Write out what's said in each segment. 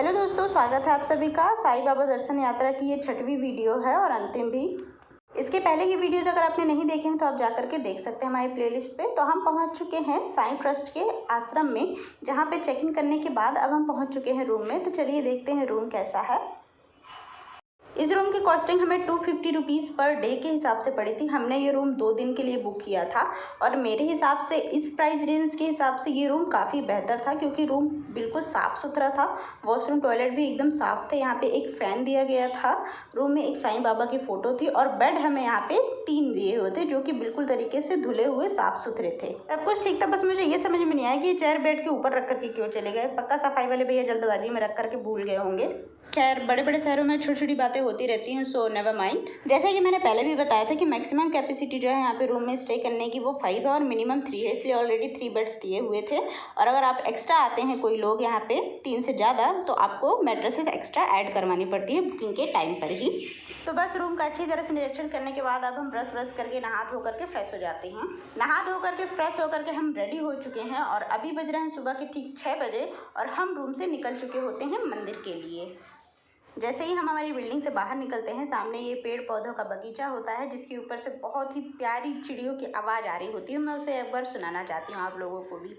Hello दोस्तों, स्वागत है आप सभी का। साईं बाबा दर्शन यात्रा की ये 6वीं वीडियो है और अंतिम भी। इसके पहले की वीडियोज अगर आपने नहीं देखे हैं तो आप जाकर के देख सकते हैं हमारी प्लेलिस्ट पे। तो हम पहुंच चुके हैं साईं ट्रस्ट के आश्रम में, जहां पे चेक इन करने के बाद अब हम पहुंच चुके हैं रूम में। तो चलिए देखते हैं रूम कैसा है। इस रूम की कॉस्टिंग हमें 250 रुपीज़ पर डे के हिसाब से पड़ी थी। हमने ये रूम 2 दिन के लिए बुक किया था और मेरे हिसाब से इस प्राइस रेंज के हिसाब से ये रूम काफ़ी बेहतर था, क्योंकि रूम बिल्कुल साफ़ सुथरा था। वॉशरूम टॉयलेट भी एकदम साफ़ थे। यहाँ पे एक फ़ैन दिया गया था। रूम में एक साईं बाबा की फ़ोटो थी और बेड हमें यहाँ पे 3 दिए हुए थे, जो कि बिल्कुल तरीके से धुले हुए साफ़ सुथरे थे। सब कुछ ठीक था, बस मुझे ये समझ में नहीं आया कि ये चेयर बेड के ऊपर रख करके क्यों चले गए। पक्का सफाई वाले भैया जल्दबाजी में रख करके भूल गए होंगे। खैर, बड़े बड़े शहरों में छोटी छोटी बातें होती रहती हैं, सो नेवर माइंड। जैसे कि मैंने पहले भी बताया था कि मैक्सिमम कैपेसिटी जो है यहाँ पे रूम में स्टे करने की वो 5 है और मिनिमम 3 है, इसलिए ऑलरेडी 3 बेड्स दिए हुए थे। और अगर आप एक्स्ट्रा आते हैं कोई लोग यहाँ पे 3 से ज़्यादा, तो आपको मैट्रेसेस एक्स्ट्रा ऐड करवानी पड़ती है बुकिंग के टाइम पर ही। तो बस रूम का अच्छी तरह से निरीक्षण करने के बाद अब हम ब्रश व्रश करके नहा धो करके फ्रेश हो जाते हैं। नहा धो करके फ्रेश होकर के हम रेडी हो चुके हैं और अभी बज रहे हैं सुबह के ठीक 6 बजे और हम रूम से निकल चुके होते हैं मंदिर के लिए। जैसे ही हम हमारी बिल्डिंग से बाहर निकलते हैं, सामने ये पेड़ पौधों का बगीचा होता है, जिसके ऊपर से बहुत ही प्यारी चिड़ियों की आवाज़ आ रही होती है। मैं उसे एक बार सुनाना चाहती हूँ आप लोगों को भी।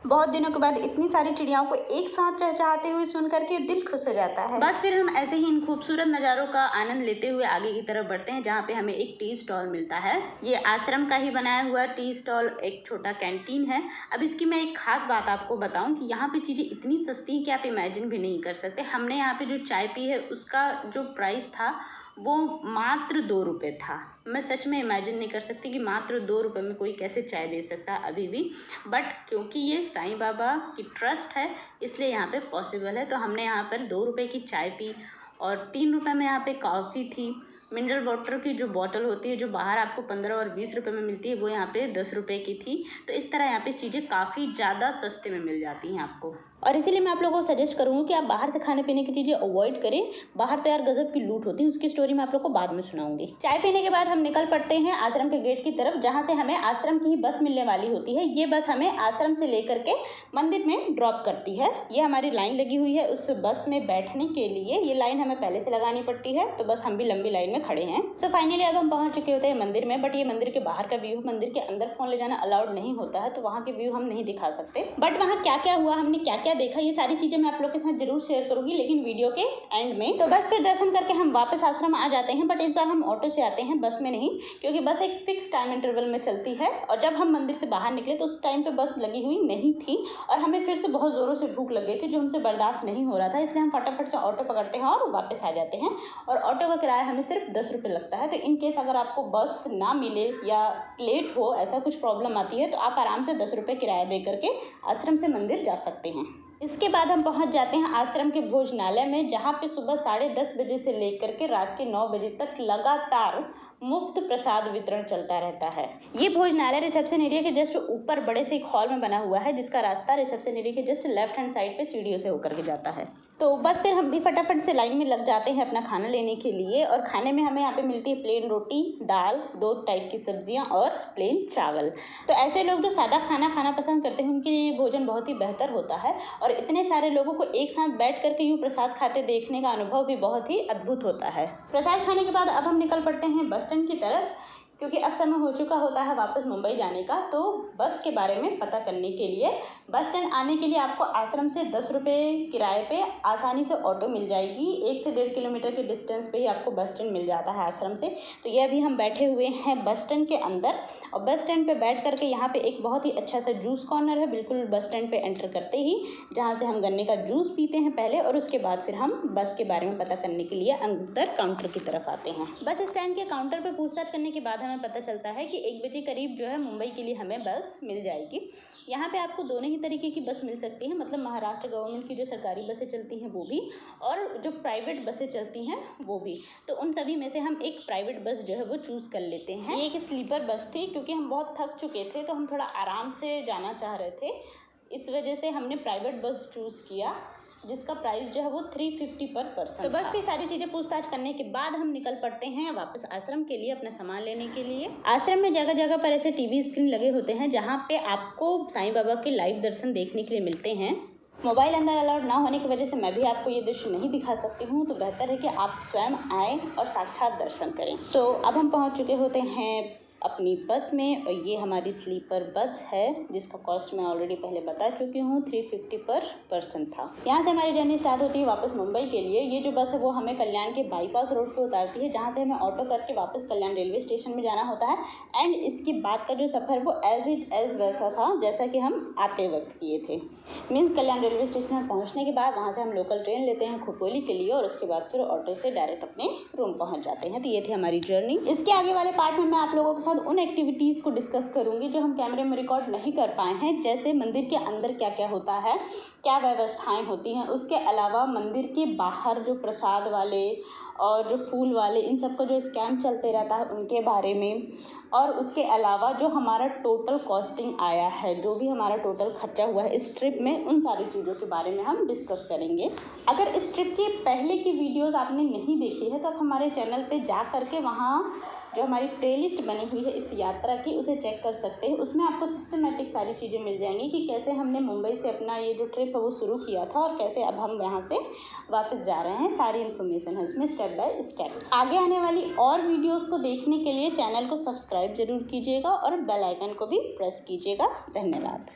बहुत दिनों के बाद इतनी सारी चिड़ियाओं को एक साथ चहचहाते हुए सुन करके दिल खुश हो जाता है। बस फिर हम ऐसे ही इन खूबसूरत नज़ारों का आनंद लेते हुए आगे की तरफ बढ़ते हैं, जहाँ पे हमें एक टी स्टॉल मिलता है। ये आश्रम का ही बनाया हुआ टी स्टॉल एक छोटा कैंटीन है। अब इसकी मैं एक खास बात आपको बताऊं कि यहाँ पे चीज़ें इतनी सस्ती हैं कि आप इमेजिन भी नहीं कर सकते। हमने यहाँ पे जो चाय पी है उसका जो प्राइस था वो मात्र 2 रुपये था। मैं सच में इमेजिन नहीं कर सकती कि मात्र 2 रुपये में कोई कैसे चाय दे सकता है अभी भी। बट क्योंकि ये साईं बाबा की ट्रस्ट है, इसलिए यहाँ पे पॉसिबल है। तो हमने यहाँ पर 2 रुपये की चाय पी और 3 रुपये में यहाँ पे कॉफ़ी थी। मिनरल वाटर की जो बॉटल होती है, जो बाहर आपको 15 और 20 रुपये में मिलती है, वो यहाँ पे 10 रुपये की थी। तो इस तरह यहाँ पे चीज़ें काफ़ी ज़्यादा सस्ते में मिल जाती हैं आपको। और इसीलिए मैं आप लोगों को सजेस्ट करूँगी कि आप बाहर से खाने पीने की चीज़ें अवॉइड करें। बाहर तो यार गजब की लूट होती है, उसकी स्टोरी मैं आप लोग को बाद में सुनाऊंगी। चाय पीने के बाद हम निकल पड़ते हैं आश्रम के गेट की तरफ, जहाँ से हमें आश्रम की ही बस मिलने वाली होती है। ये बस हमें आश्रम से लेकर के मंदिर में ड्रॉप करती है। ये हमारी लाइन लगी हुई है उस बस में बैठने के लिए। ये लाइन हमें पहले से लगानी पड़ती है, तो बस हम भी लंबी लाइन में खड़े हैं। तो फाइनली अब हम पहुँच चुके होते हैं मंदिर में। बट ये मंदिर के बाहर का व्यू, मंदिर के अंदर फ़ोन ले जाना अलाउड नहीं होता है, तो वहाँ के व्यू हम नहीं दिखा सकते। बट वहाँ क्या क्या हुआ, हमने क्या क्या देखा, ये सारी चीज़ें मैं आप लोग के साथ जरूर शेयर करूंगी, लेकिन वीडियो के एंड में। तो बस फिर दर्शन करके हम वापस आश्रम आ जाते हैं। बट इस बार हम ऑटो से आते हैं, बस में नहीं, क्योंकि बस एक फिक्स टाइम इंटरवल में चलती है। और जब हम मंदिर से बाहर निकले तो उस टाइम पे बस लगी हुई नहीं थी और हमें फिर से बहुत ज़ोरों से भूख लग गई थी, जो हमसे बर्दाश्त नहीं हो रहा था। इसलिए हम फटाफट से ऑटो पकड़ते हैं और वापस आ जाते हैं। और ऑटो का किराया हमें सिर्फ 10 रुपये लगता है। तो इन केस अगर आपको बस ना मिले या लेट हो, ऐसा कुछ प्रॉब्लम आती है, तो आप आराम से 10 रुपये किराया दे करके आश्रम से मंदिर जा सकते हैं। इसके बाद हम पहुंच जाते हैं आश्रम के भोजनालय में, जहां पे सुबह 10:30 बजे से लेकर के रात के 9 बजे तक लगातार मुफ्त प्रसाद वितरण चलता रहता है। ये भोजनालय रिसेप्शन एरिया के जस्ट ऊपर बड़े से एक हॉल में बना हुआ है, जिसका रास्ता रिसेप्शन एरिया के जस्ट लेफ्ट हैंड साइड पे सीढ़ियों से होकर के जाता है। तो बस फिर हम भी फटाफट से लाइन में लग जाते हैं अपना खाना लेने के लिए। और खाने में हमें यहाँ पे मिलती है प्लेन रोटी, दाल, 2 टाइप की सब्जियाँ और प्लेन चावल। तो ऐसे लोग जो सादा खाना खाना पसंद करते हैं, उनके लिए भोजन बहुत ही बेहतर होता है। और इतने सारे लोगों को एक साथ बैठ करके यूँ प्रसाद खाते देखने का अनुभव भी बहुत ही अद्भुत होता है। प्रसाद खाने के बाद अब हम निकल पड़ते हैं बस स्टैंड की तरफ, क्योंकि अब समय हो चुका होता है वापस मुंबई जाने का। तो बस के बारे में पता करने के लिए बस स्टैंड आने के लिए आपको आश्रम से 10 रुपये किराए पे आसानी से ऑटो मिल जाएगी। 1 से 1.5 किलोमीटर के डिस्टेंस पे ही आपको बस स्टैंड मिल जाता है आश्रम से। तो ये अभी हम बैठे हुए हैं बस स्टैंड के अंदर, और बस स्टैंड पे बैठ करके यहाँ पे एक बहुत ही अच्छा सा जूस कॉर्नर है बिल्कुल बस स्टैंड पे एंटर करते ही, जहाँ से हम गन्ने का जूस पीते हैं पहले, और उसके बाद फिर हम बस के बारे में पता करने के लिए अंदर काउंटर की तरफ आते हैं। बस स्टैंड के काउंटर पर पूछताछ करने के बाद हमें पता चलता है कि 1 बजे करीब जो है मुंबई के लिए हमें बस मिल जाएगी। यहाँ पे आपको दोनों ही तरीके की बस मिल सकती हैं, मतलब महाराष्ट्र गवर्नमेंट की जो सरकारी बसें चलती हैं वो भी, और जो प्राइवेट बसें चलती हैं वो भी। तो उन सभी में से हम एक प्राइवेट बस जो है वो चूज़ कर लेते हैं। ये एक स्लीपर बस थी, क्योंकि हम बहुत थक चुके थे तो हम थोड़ा आराम से जाना चाह रहे थे, इस वजह से हमने प्राइवेट बस चूज़ किया। जिसका प्राइस जो है वो 350 पर पर्सन। तो बस फिर सारी चीज़ें पूछताछ करने के बाद हम निकल पड़ते हैं वापस आश्रम के लिए अपना सामान लेने के लिए। आश्रम में जगह जगह पर ऐसे टीवी स्क्रीन लगे होते हैं जहाँ पे आपको साईं बाबा के लाइव दर्शन देखने के लिए मिलते हैं। मोबाइल अंदर अलाउड ना होने की वजह से मैं भी आपको ये दृश्य नहीं दिखा सकती हूँ, तो बेहतर है कि आप स्वयं आएँ और साक्षात दर्शन करें। तो अब हम पहुँच चुके होते हैं अपनी बस में, और ये हमारी स्लीपर बस है जिसका कॉस्ट मैं ऑलरेडी पहले बता चुकी हूँ, 350 पर पर्सन था। यहाँ से हमारी जर्नी स्टार्ट होती है वापस मुंबई के लिए। ये जो बस है वो हमें कल्याण के बाईपास रोड पे उतारती है, जहाँ से हमें ऑटो करके वापस कल्याण रेलवे स्टेशन में जाना होता है। एंड इसके बाद का जो सफ़र वो एज इट एज वैसा था जैसा कि हम आते वक्त किए थे। मीन्स कल्याण रेलवे स्टेशन में पहुँचने के बाद वहाँ से हम लोकल ट्रेन लेते हैं खोपोली के लिए, और उसके बाद फिर ऑटो से डायरेक्ट अपने रूम पहुँच जाते हैं। तो ये थी हमारी जर्नी। इसके आगे वाले पार्ट में मैं आप लोगों के साथ उन एक्टिविटीज़ को डिस्कस करूंगी जो हम कैमरे में रिकॉर्ड नहीं कर पाए हैं, जैसे मंदिर के अंदर क्या क्या होता है, क्या व्यवस्थाएं होती हैं। उसके अलावा मंदिर के बाहर जो प्रसाद वाले और जो फूल वाले इन सब का जो स्कैम चलते रहता है उनके बारे में, और उसके अलावा जो हमारा टोटल कॉस्टिंग आया है, जो भी हमारा टोटल खर्चा हुआ है इस ट्रिप में, उन सारी चीज़ों के बारे में हम डिस्कस करेंगे। अगर इस ट्रिप की पहले की वीडियोस आपने नहीं देखी है तो आप हमारे चैनल पे जा करके वहाँ जो हमारी प्लेलिस्ट बनी हुई है इस यात्रा की उसे चेक कर सकते हैं। उसमें आपको सिस्टमेटिक सारी चीज़ें मिल जाएंगी कि कैसे हमने मुंबई से अपना ये जो ट्रिप है वो शुरू किया था और कैसे अब हम यहाँ से वापस जा रहे हैं। सारी इन्फॉर्मेशन है उसमें स्टेप बाय स्टेप। आगे आने वाली और वीडियोस को देखने के लिए चैनल को सब्सक्राइब जरूर कीजिएगा और बेल आइकन को भी प्रेस कीजिएगा। धन्यवाद।